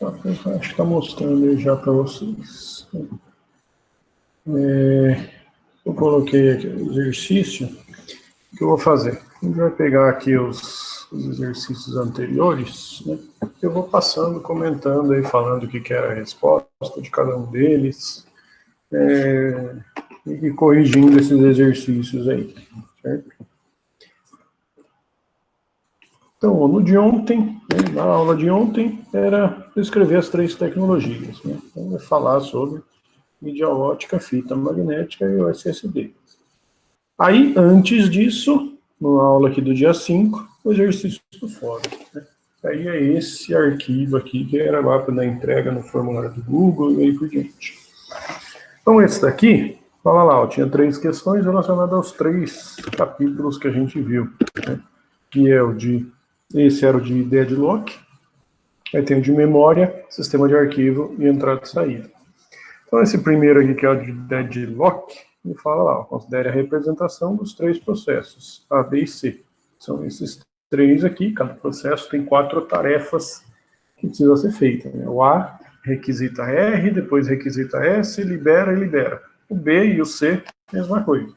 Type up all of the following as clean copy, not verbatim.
Acho que está mostrando aí já para vocês. Eu coloquei aqui o exercício. O que eu vou fazer? A gente vai pegar aqui os exercícios anteriores, né? Eu vou passando, comentando aí, falando o que era a resposta de cada um deles, e corrigindo esses exercícios aí, certo? Então, no de ontem, né, na aula de ontem, era descrever as 3 tecnologias, né? Então, vai falar sobre mídia ótica, fita magnética e o SSD. Aí, antes disso, na aula aqui do dia 5, o exercício do fórum, né? Aí é esse arquivo aqui, que era lá para dar entrega no formulário do Google e aí por diante. Então, esse daqui, fala lá, ó, tinha 3 questões relacionadas aos 3 capítulos que a gente viu, né? Que é o de... Esse era o de deadlock, aí tem o de memória, sistema de arquivo e entrada e saída. Então, esse primeiro aqui, que é o de deadlock, ele fala lá, ó, considere a representação dos 3 processos, A, B e C. São esses 3 aqui, cada processo tem 4 tarefas que precisam ser feitas, né? O A requisita R, depois requisita S, libera e libera. O B e o C, mesma coisa.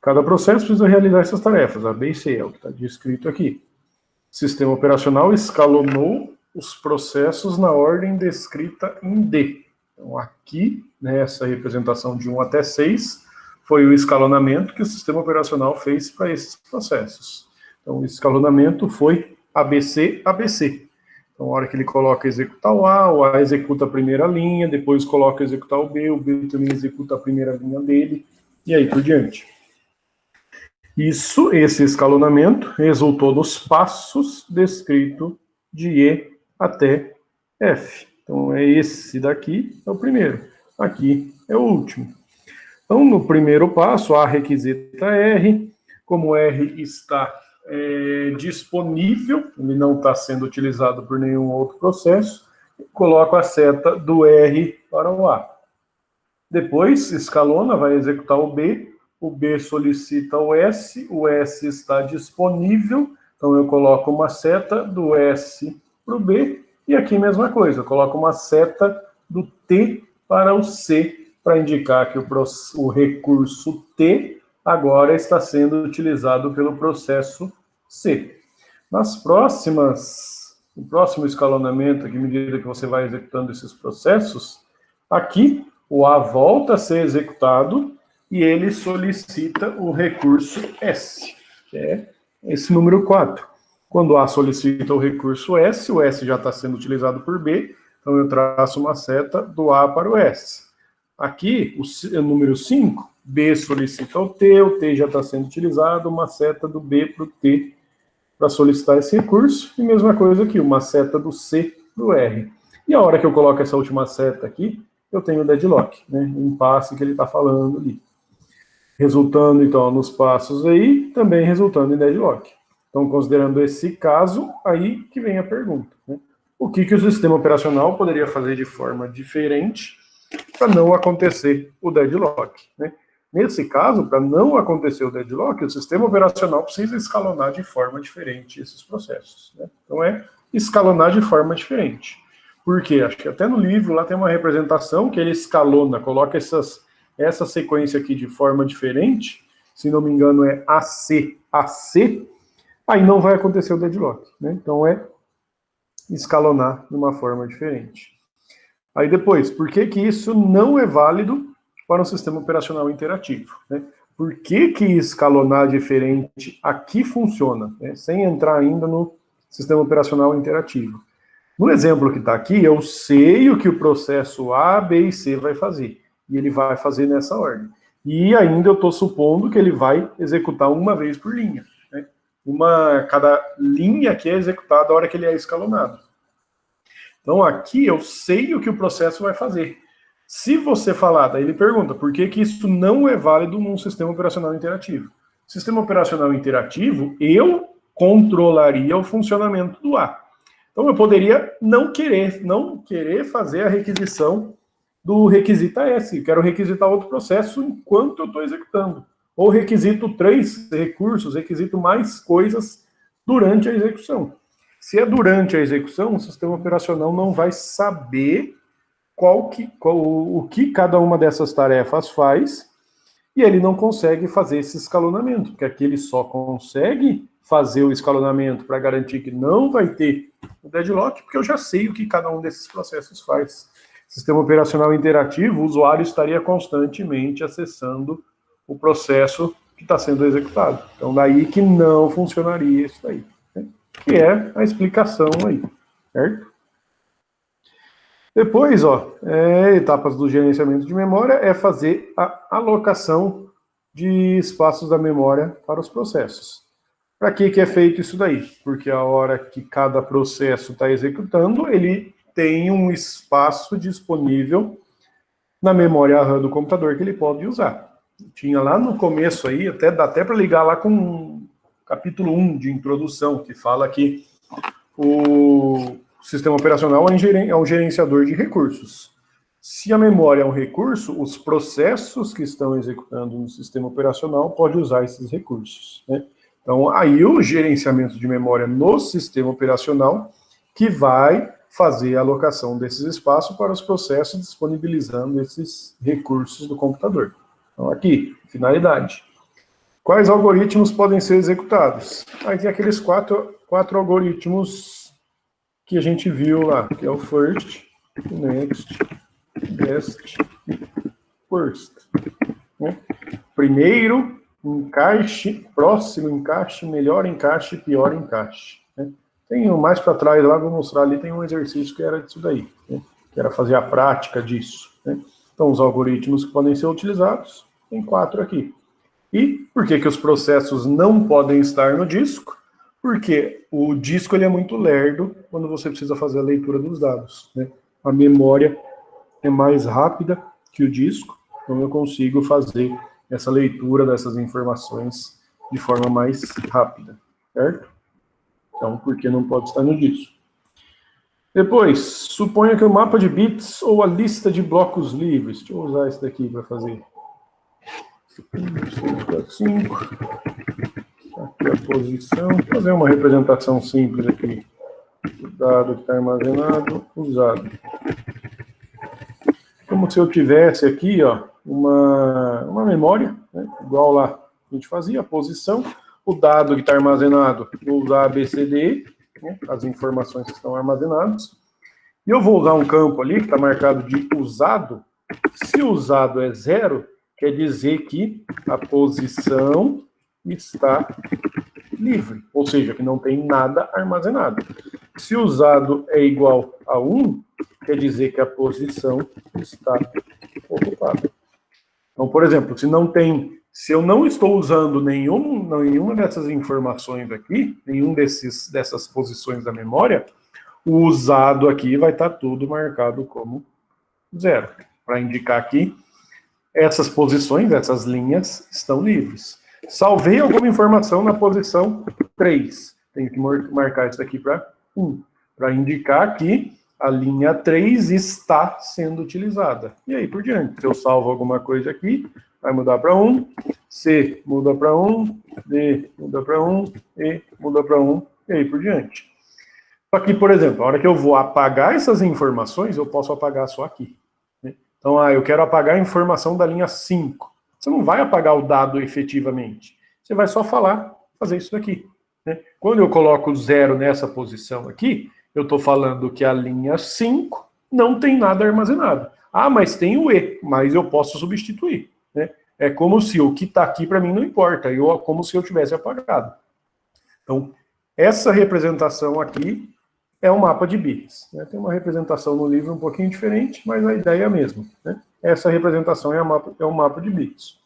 Cada processo precisa realizar essas tarefas, A, B e C, é o que está descrito aqui. O sistema operacional escalonou os processos na ordem descrita em D. Então, aqui, nessa representação de 1 até 6, foi o escalonamento que o sistema operacional fez para esses processos. Então, o escalonamento foi ABC, ABC. Então, na hora que ele coloca executar o A executa a primeira linha, depois coloca executar o B também executa a primeira linha dele, e aí por diante. Esse escalonamento resultou nos passos descritos de E até F. Então, esse daqui é o primeiro. Aqui é o último. Então, no primeiro passo, A requisita R. Como R está disponível, ele não está sendo utilizado por nenhum outro processo, coloco a seta do R para o A. Depois, escalona, vai executar o B solicita o S está disponível, então eu coloco uma seta do S para o B, e aqui mesma coisa, eu coloco uma seta do T para o C, para indicar que o recurso T agora está sendo utilizado pelo processo C. No próximo escalonamento, à medida que você vai executando esses processos, aqui o A volta a ser executado e ele solicita o recurso S, que é esse número 4. Quando A solicita o recurso S, o S já está sendo utilizado por B, então eu traço uma seta do A para o S. Aqui, o número 5, B solicita o T já está sendo utilizado, uma seta do B para o T para solicitar esse recurso, e mesma coisa aqui, uma seta do C para o R. E a hora que eu coloco essa última seta aqui, eu tenho o deadlock, né, o impasse que ele está falando ali. Resultando, então, nos passos aí, também resultando em deadlock. Então, considerando esse caso, aí que vem a pergunta, né? O que o sistema operacional poderia fazer de forma diferente para não acontecer o deadlock, né? Nesse caso, para não acontecer o deadlock, o sistema operacional precisa escalonar de forma diferente esses processos, né? Então, é escalonar de forma diferente. Por quê? Acho que até no livro lá tem uma representação que ele escalona, coloca essa sequência aqui de forma diferente, se não me engano é AC, AC, aí não vai acontecer o deadlock, né? Então é escalonar de uma forma diferente. Aí depois, por que isso não é válido para um sistema operacional interativo, né? Por que escalonar diferente aqui funciona, né? Sem entrar ainda no sistema operacional interativo. No exemplo que está aqui, eu sei o que o processo A, B e C vai fazer. E ele vai fazer nessa ordem. E ainda eu estou supondo que ele vai executar uma vez por linha, né? Cada linha que é executada a hora que ele é escalonado. Então aqui eu sei o que o processo vai fazer. Se você falar, daí ele pergunta, por que isso não é válido num sistema operacional interativo? Sistema operacional interativo, eu controlaria o funcionamento do A. Então eu poderia não querer fazer a requisição do requisita S, quero requisitar outro processo enquanto eu estou executando. Ou requisito 3 recursos, requisito mais coisas durante a execução. Se é durante a execução, o sistema operacional não vai saber o que cada uma dessas tarefas faz, e ele não consegue fazer esse escalonamento, porque aqui ele só consegue fazer o escalonamento para garantir que não vai ter o deadlock, porque eu já sei o que cada um desses processos faz. Sistema operacional interativo, o usuário estaria constantemente acessando o processo que está sendo executado. Então, daí que não funcionaria isso daí, né? Que é a explicação aí, certo? Depois, etapas do gerenciamento de memória é fazer a alocação de espaços da memória para os processos. Para que é feito isso daí? Porque a hora que cada processo está executando, ele tem um espaço disponível na memória RAM do computador que ele pode usar. Tinha lá no começo aí, dá até para ligar lá com o capítulo 1 de introdução, que fala que o sistema operacional é um gerenciador de recursos. Se a memória é um recurso, os processos que estão executando no sistema operacional podem usar esses recursos, né? Então, aí o gerenciamento de memória no sistema operacional que vai fazer a alocação desses espaços para os processos, disponibilizando esses recursos do computador. Então, aqui, finalidade. Quais algoritmos podem ser executados? Aí tem aqueles quatro algoritmos que a gente viu lá, que é o first, next, best, worst, né? Primeiro encaixe, próximo encaixe, melhor encaixe, pior encaixe, né? Tem mais para trás lá, vou mostrar ali, tem um exercício que era disso daí, né? Que era fazer a prática disso, né? Então, os algoritmos que podem ser utilizados, tem 4 aqui. E por que os processos não podem estar no disco? Porque o disco ele é muito lerdo quando você precisa fazer a leitura dos dados, né? A memória é mais rápida que o disco, então eu consigo fazer essa leitura dessas informações de forma mais rápida, certo? Então, por que não pode estar no disco? Depois, suponha que o mapa de bits ou a lista de blocos livres. Deixa eu usar esse daqui para fazer. 1, 2, 3, 4, 5. Aqui a posição. Vou fazer uma representação simples aqui. O dado que está armazenado, usado. Como se eu tivesse aqui, uma memória, né, igual lá a gente fazia, a posição, o dado que está armazenado, vou usar ABCD, né, as informações que estão armazenadas, e eu vou usar um campo ali que está marcado de usado. Se usado é 0, quer dizer que a posição está livre, ou seja, que não tem nada armazenado. Se usado é igual a 1, quer dizer que a posição está ocupada. Então, por exemplo, se eu não estou usando nenhuma dessas informações aqui, dessas posições da memória, o usado aqui vai estar tudo marcado como 0, para indicar que essas posições, essas linhas, estão livres. Salvei alguma informação na posição 3. Tenho que marcar isso aqui para 1, para indicar que a linha 3 está sendo utilizada. E aí por diante. Se eu salvo alguma coisa aqui, vai mudar para 1, C muda para 1, D muda para 1, E muda para 1, e aí por diante. Aqui, por exemplo, a hora que eu vou apagar essas informações, eu posso apagar só aqui, né? Então, eu quero apagar a informação da linha 5. Você não vai apagar o dado efetivamente. Você vai só fazer isso daqui, né? Quando eu coloco 0 nessa posição aqui, eu estou falando que a linha 5 não tem nada armazenado. Ah, mas tem o E, mas eu posso substituir, né? É como se o que está aqui para mim não importa, como se eu tivesse apagado. Então, essa representação aqui é um mapa de bits, né? Tem uma representação no livro um pouquinho diferente, mas a ideia é a mesma, né? Essa representação é um mapa de bits.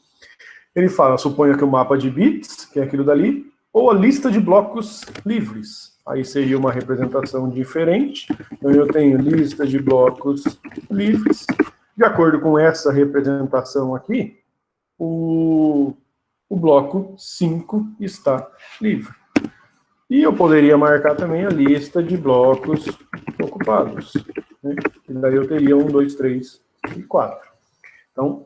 Ele fala, suponha que o mapa de bits, que é aquilo dali, ou a lista de blocos livres. Aí seria uma representação diferente. Então eu tenho lista de blocos livres. De acordo com essa representação aqui, o bloco 5 está livre. E eu poderia marcar também a lista de blocos ocupados, né? E daí eu teria 1, 2, 3 e 4. Então,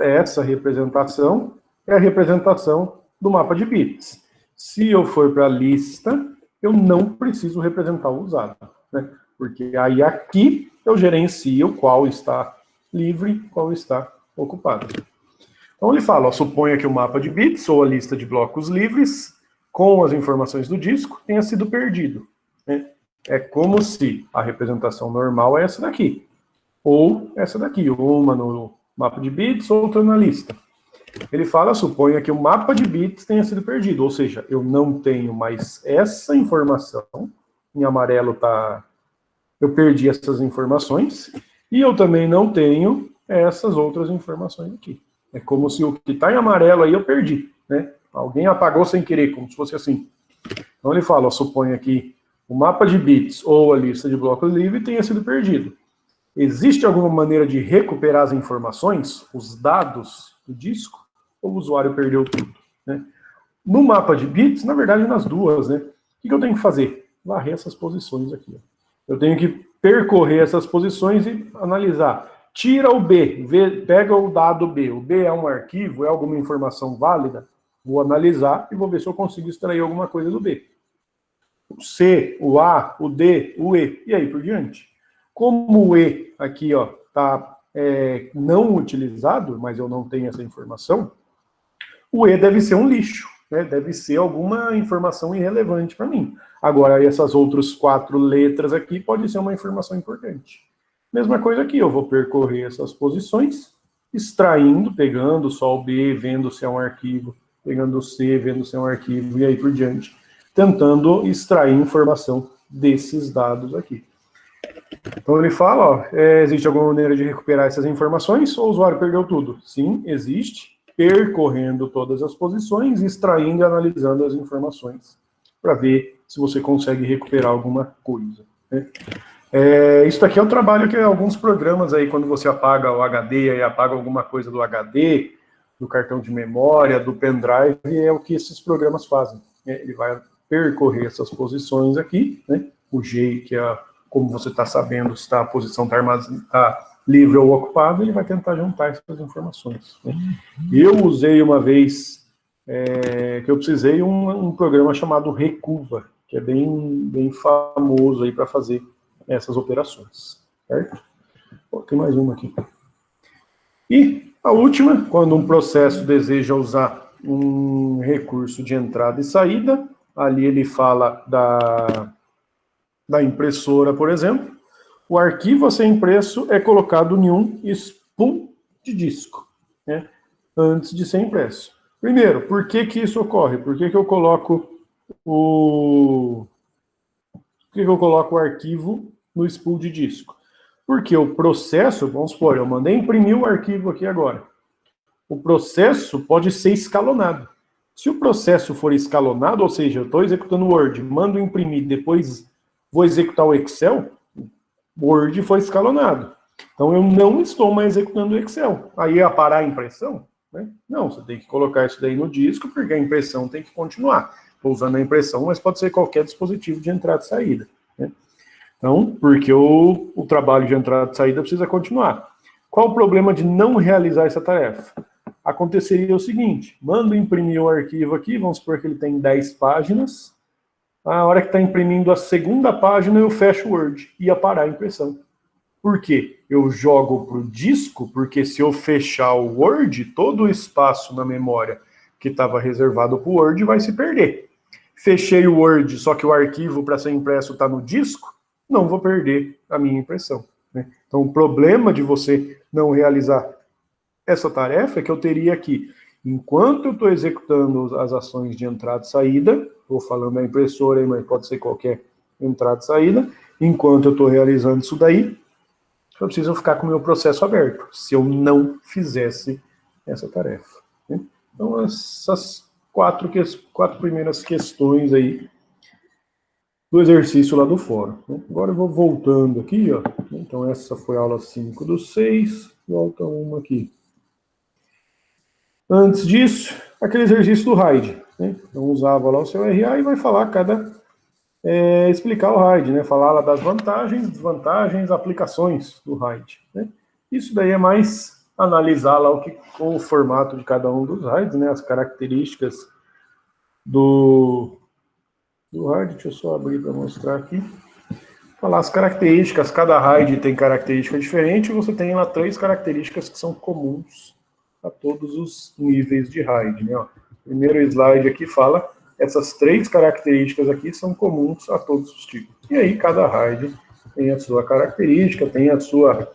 essa representação é a representação do mapa de bits. Se eu for para a lista, eu não preciso representar o usado, né? Porque aí aqui eu gerencio qual está livre, qual está ocupado. Então ele fala, ó, suponha que o mapa de bits ou a lista de blocos livres com as informações do disco tenha sido perdido, né? É como se a representação normal é essa daqui, ou essa daqui, uma no mapa de bits, outra na lista. Ele fala, suponha que o mapa de bits tenha sido perdido, ou seja, eu não tenho mais essa informação, em amarelo tá, eu perdi essas informações, e eu também não tenho essas outras informações aqui. É como se o que está em amarelo aí eu perdi, né? Alguém apagou sem querer, como se fosse assim. Então ele fala, ó, suponha que o mapa de bits ou a lista de blocos livre tenha sido perdido. Existe alguma maneira de recuperar as informações, os dados do disco, ou o usuário perdeu tudo, né? No mapa de bits, na verdade, nas duas, né? O que eu tenho que fazer? Varrer essas posições aqui. Ó. Eu tenho que percorrer essas posições e analisar. Tira o B, pega o dado B. O B é um arquivo, é alguma informação válida? Vou analisar e vou ver se eu consigo extrair alguma coisa do B. O C, o A, o D, o E, e aí por diante. Como o E aqui está não utilizado, mas eu não tenho essa informação, o E deve ser um lixo, né? Deve ser alguma informação irrelevante para mim. Agora, essas outras 4 letras aqui pode ser uma informação importante. Mesma coisa aqui, eu vou percorrer essas posições, extraindo, pegando só o B, vendo se é um arquivo, pegando o C, vendo se é um arquivo, e aí por diante, tentando extrair informação desses dados aqui. Então ele fala, ó, existe alguma maneira de recuperar essas informações ou o usuário perdeu tudo? Sim, existe, percorrendo todas as posições, extraindo e analisando as informações para ver se você consegue recuperar alguma coisa, né? Isso aqui é o trabalho que alguns programas aí, quando você apaga o HD e apaga alguma coisa do HD, do cartão de memória, do pendrive, é o que esses programas fazem, né? Ele vai percorrer essas posições aqui, né? O G, que é como você está sabendo se a posição está livre ou ocupada, ele vai tentar juntar essas informações, né? Eu usei uma vez, que eu precisei, um programa chamado Recuva, que é bem famoso aí para fazer essas operações, certo? Bom, tem mais uma aqui. E a última, quando um processo deseja usar um recurso de entrada e saída, ali ele fala da impressora, por exemplo, o arquivo a ser impresso é colocado em um spool de disco, né, antes de ser impresso. Primeiro, por que que isso ocorre? Por que que eu coloco o arquivo no spool de disco? Porque o processo, vamos supor, eu mandei imprimir o arquivo aqui agora. O processo pode ser escalonado. Se o processo for escalonado, ou seja, eu estou executando o Word, mando imprimir, depois vou executar o Excel, o Word foi escalonado. Então eu não estou mais executando o Excel. Aí ia parar a impressão? Né? Não, você tem que colocar isso daí no disco, porque a impressão tem que continuar. Estou usando a impressão, mas pode ser qualquer dispositivo de entrada e saída, né? Então, porque o trabalho de entrada e saída precisa continuar. Qual o problema de não realizar essa tarefa? Aconteceria o seguinte, mando imprimir o arquivo aqui, vamos supor que ele tem 10 páginas, a hora que está imprimindo a segunda página eu fecho o Word, ia parar a impressão. Por quê? Eu jogo para o disco, porque se eu fechar o Word, todo o espaço na memória que estava reservado para o Word vai se perder. Fechei o Word, só que o arquivo para ser impresso está no disco, não vou perder a minha impressão, né? Então o problema de você não realizar essa tarefa é que eu teria aqui, enquanto eu estou executando as ações de entrada e saída, estou falando da impressora, mas pode ser qualquer entrada e saída, enquanto eu estou realizando isso daí, eu preciso ficar com o meu processo aberto, se eu não fizesse essa tarefa, né? Então, essas quatro primeiras questões aí do exercício lá do fórum, né? Agora eu vou voltando aqui, ó. Então, essa foi a aula 5 do 6, volta uma aqui. Antes disso, aquele exercício do RAID, né? Então, usava lá o seu RA e vai falar explicar o RAID, né? Falar lá das vantagens, desvantagens, aplicações do RAID, né? Isso daí é mais analisar lá o formato de cada um dos RAIDs, né? As características dos do RAID, deixa eu só abrir para mostrar aqui. Falar as características, cada RAID tem característica diferente, e você tem lá 3 características que são comuns a todos os níveis de RAID, né? Ó, primeiro slide aqui fala, essas 3 características aqui são comuns a todos os tipos. E aí cada RAID tem a sua característica, tem a sua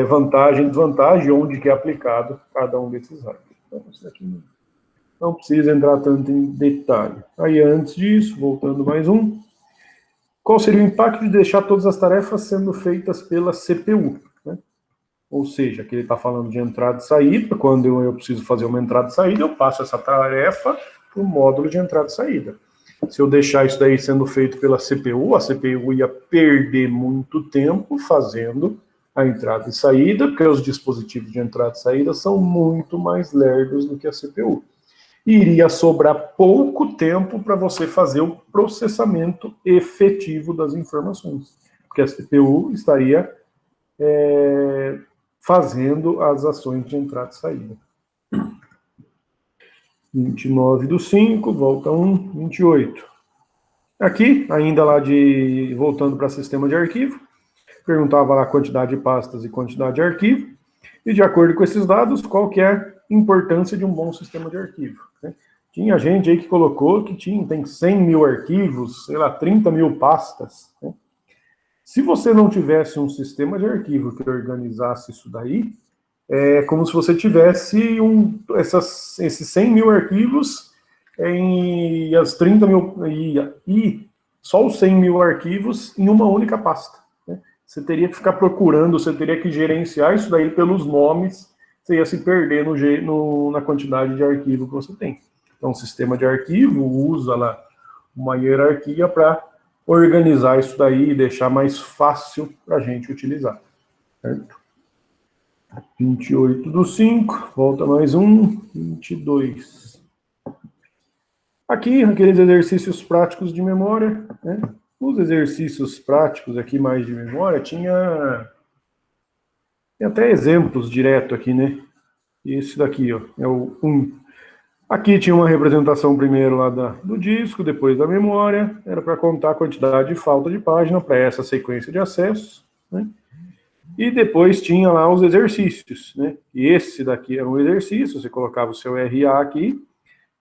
vantagem e desvantagem, onde que é aplicado cada um desses RAIDs. Então, isso aqui não precisa entrar tanto em detalhe. Aí, antes disso, voltando mais um, qual seria o impacto de deixar todas as tarefas sendo feitas pela CPU? Né? Ou seja, que ele está falando de entrada e saída, quando eu preciso fazer uma entrada e saída, eu passo essa tarefa para o módulo de entrada e saída. Se eu deixar isso daí sendo feito pela CPU, a CPU ia perder muito tempo fazendo a entrada e saída, porque os dispositivos de entrada e saída são muito mais lerdos do que a CPU. E iria sobrar pouco tempo para você fazer o processamento efetivo das informações, porque a CPU estaria fazendo as ações de entrada e saída. 29/5, volta 1, 28. Aqui, ainda lá voltando para sistema de arquivo, perguntava lá a quantidade de pastas e quantidade de arquivo, e de acordo com esses dados, qual que é a importância de um bom sistema de arquivo. Né? Tinha gente aí que colocou que tem 100 mil arquivos, sei lá, 30 mil pastas. Né? Se você não tivesse um sistema de arquivo que organizasse isso daí, é como se você tivesse esses 100 mil arquivos e as 30 mil, e só os 100 mil arquivos em uma única pasta. Né? Você teria que ficar procurando, você teria que gerenciar isso daí pelos nomes, você ia se perder na quantidade de arquivo que você tem. Então, o sistema de arquivo usa lá uma hierarquia para organizar isso daí e deixar mais fácil para a gente utilizar. Certo? 28/5, volta mais um, 22. Aqui, aqueles exercícios práticos de memória, né? Os exercícios práticos aqui mais de memória, tinha até exemplos direto aqui, né? Esse daqui, ó, é o 1. Aqui tinha uma representação primeiro lá do disco, depois da memória, era para contar a quantidade de falta de página para essa sequência de acesso, né? E depois tinha lá os exercícios, né? E esse daqui era um exercício, você colocava o seu RA aqui,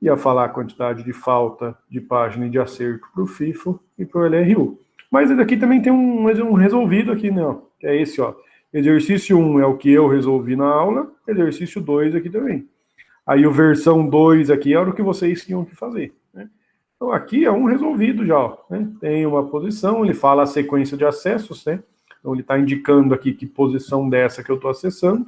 ia falar a quantidade de falta de página e de acerto para o FIFO e para o LRU. Mas esse daqui também tem um resolvido aqui, né? Que é esse, ó. Exercício 1 é o que eu resolvi na aula, exercício 2 aqui também. Aí o versão 2 aqui era o que vocês tinham que fazer, né? Então aqui é um resolvido já, ó, né? Tem uma posição, ele fala a sequência de acessos, né? Então, ele está indicando aqui que posição dessa que eu estou acessando,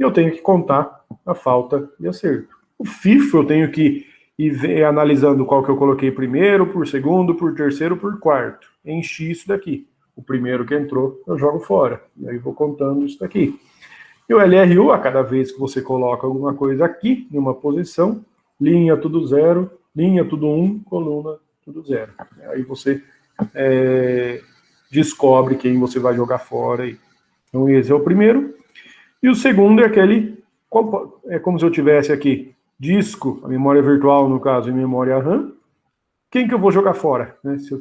e eu tenho que contar a falta de acerto. O FIFO eu tenho que ir analisando qual que eu coloquei primeiro, por segundo, por terceiro, por quarto. Enchi isso daqui. O primeiro que entrou, eu jogo fora. E aí vou contando isso daqui. E o LRU, a cada vez que você coloca alguma coisa aqui, em uma posição, linha tudo 0, linha tudo 1, coluna tudo 0. Aí você descobre quem você vai jogar fora aí. Então esse é o primeiro. E o segundo é aquele, é como se eu tivesse aqui disco, a memória virtual no caso, e memória RAM. Quem que eu vou jogar fora, né? Se eu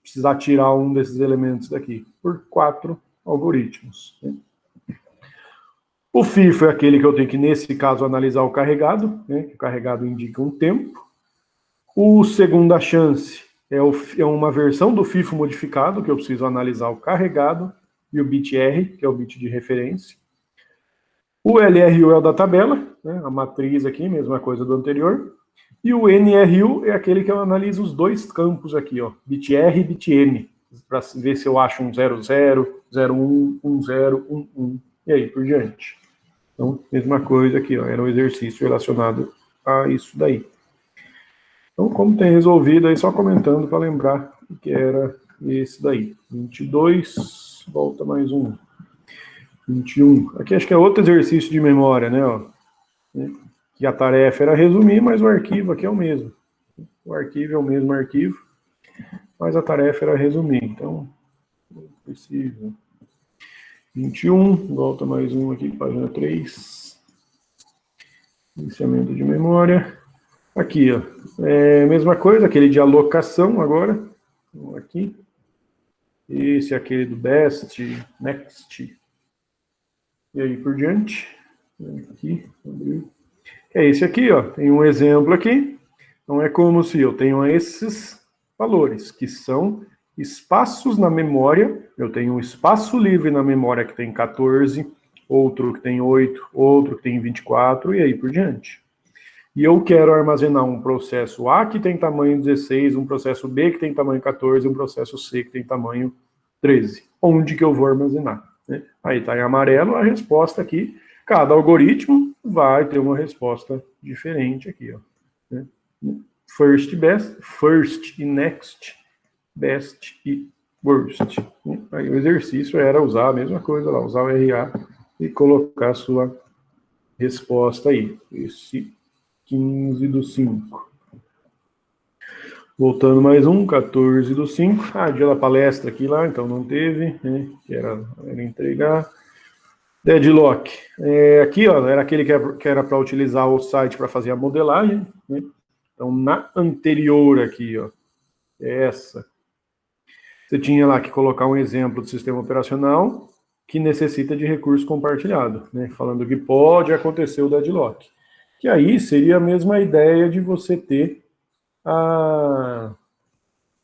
precisar tirar um desses elementos daqui, por 4 algoritmos. Né? O FIFO é aquele que eu tenho que, nesse caso, analisar o carregado, né? O carregado indica um tempo. O segunda chance é uma versão do FIFO modificado, que eu preciso analisar o carregado, e o bit R, que é o bit de referência. O LRU é o da tabela, né, a matriz aqui, mesma coisa do anterior. E o NRU é aquele que eu analiso os dois campos aqui, ó, bit R e bit N, para ver se eu acho um 00, 01, 10, 11, e aí por diante. Então, mesma coisa aqui, ó, era um exercício relacionado a isso daí. Então, como tem resolvido, aí só comentando para lembrar que era esse daí. 22, volta mais um. 21. Aqui acho que é outro exercício de memória, né? Ó, que a tarefa era resumir, mas o arquivo aqui é o mesmo. O arquivo é o mesmo arquivo, mas a tarefa era resumir. Então, não precisa. 21, volta mais um aqui, página 3. Iniciamento de memória. Aqui, ó, mesma coisa, aquele de alocação agora. Então, aqui. Esse é aquele do best, next. E aí por diante. Aqui, é esse aqui, ó. Tem um exemplo aqui. Então é como se eu tenho esses valores, que são espaços na memória. Eu tenho um espaço livre na memória que tem 14, outro que tem 8, outro que tem 24, e aí por diante. E eu quero armazenar um processo A que tem tamanho 16, um processo B que tem tamanho 14, um processo C que tem tamanho 13. Onde que eu vou armazenar? Né? Aí está em amarelo a resposta aqui. Cada algoritmo vai ter uma resposta diferente aqui. Ó, né? First, best, first e next, best e worst. Aí o exercício era usar a mesma coisa lá, usar o RA e colocar a sua resposta aí. Esse 15/5. Voltando mais um, 14/5. Ah, dia da palestra aqui lá, então não teve, né? Que era entregar. Deadlock. Aqui, ó, era aquele que era para utilizar o site para fazer a modelagem, né? Então, na anterior aqui, ó, essa. Você tinha lá que colocar um exemplo do sistema operacional que necessita de recurso compartilhado, né? Falando que pode acontecer o deadlock. Que aí seria a mesma ideia de você ter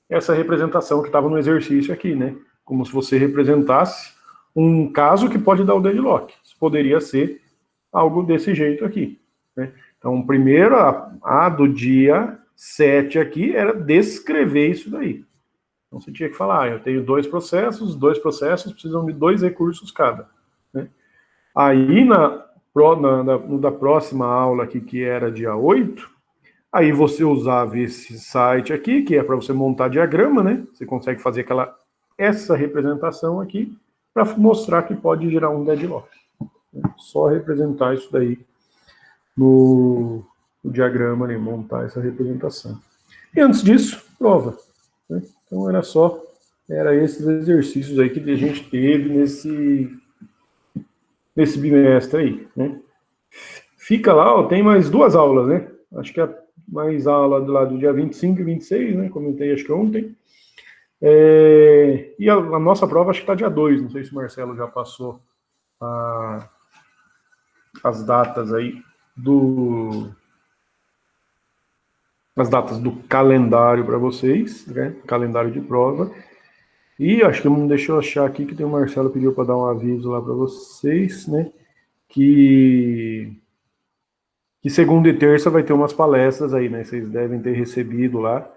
essa representação que estava no exercício aqui, né? Como se você representasse um caso que pode dar o deadlock. Poderia ser algo desse jeito aqui, né? Então, primeiro, a do dia 7 aqui era descrever isso daí. Então, você tinha que falar, eu tenho dois processos precisam de 2 recursos cada, né? Aí, da próxima aula aqui, que era dia 8, aí você usava esse site aqui, que é para você montar diagrama, né? Você consegue fazer essa representação aqui para mostrar que pode gerar um deadlock. Só representar isso daí no diagrama, né? Montar essa representação. E antes disso, prova, né? Então era esses exercícios aí que a gente teve nesse bimestre aí, né? Fica lá, ó, tem mais 2 aulas, né? Acho que mais aula do lado do dia 25 e 26, né? Comentei acho que ontem. E a nossa prova acho que está dia 2, não sei se o Marcelo já passou as datas aí as datas do calendário para vocês, né? Calendário de prova. E acho que deixa eu achar aqui que tem o Marcelo pediu para dar um aviso lá para vocês, né? Que segunda e terça vai ter umas palestras aí, né? Vocês devem ter recebido lá.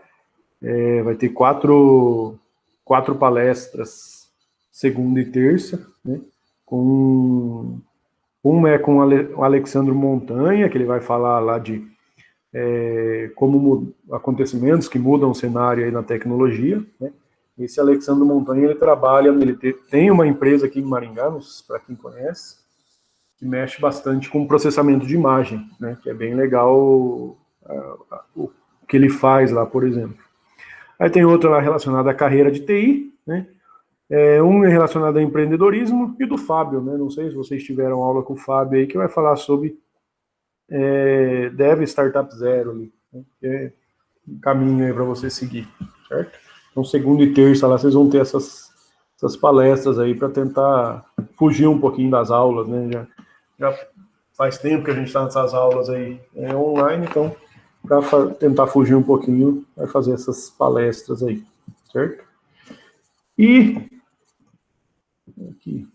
Vai ter quatro palestras segunda e terça, né? Uma é com o Alexandre Montanha, que ele vai falar lá de como acontecimentos que mudam o cenário aí na tecnologia, né? Esse Alexandre Montanha, ele tem uma empresa aqui em Maringá, para quem conhece, que mexe bastante com processamento de imagem, né? Que é bem legal o que ele faz lá, por exemplo. Aí tem outra lá relacionada à carreira de TI, né? Um é relacionado a empreendedorismo e do Fábio, né? Não sei se vocês tiveram aula com o Fábio aí, que vai falar sobre Dev Startup Zero ali, né? Que é um caminho aí para você seguir, certo? Então, segunda e terça lá vocês vão ter essas palestras aí para tentar fugir um pouquinho das aulas, né? Já faz tempo que a gente está nessas aulas aí online, então para tentar fugir um pouquinho, vai fazer essas palestras aí, certo? E aqui.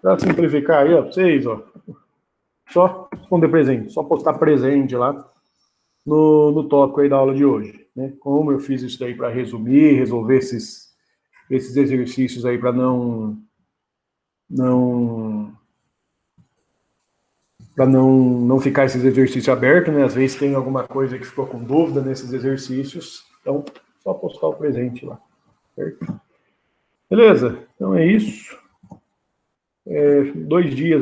Para simplificar aí, ó, pra vocês, ó, só responder presente, só postar presente lá no tópico aí da aula de hoje, né? Como eu fiz isso daí para resumir, resolver esses exercícios aí para não ficar esses exercícios abertos, né? Às vezes tem alguma coisa que ficou com dúvida nesses exercícios, então só postar o presente lá, certo? Beleza? Então é isso. 2 dias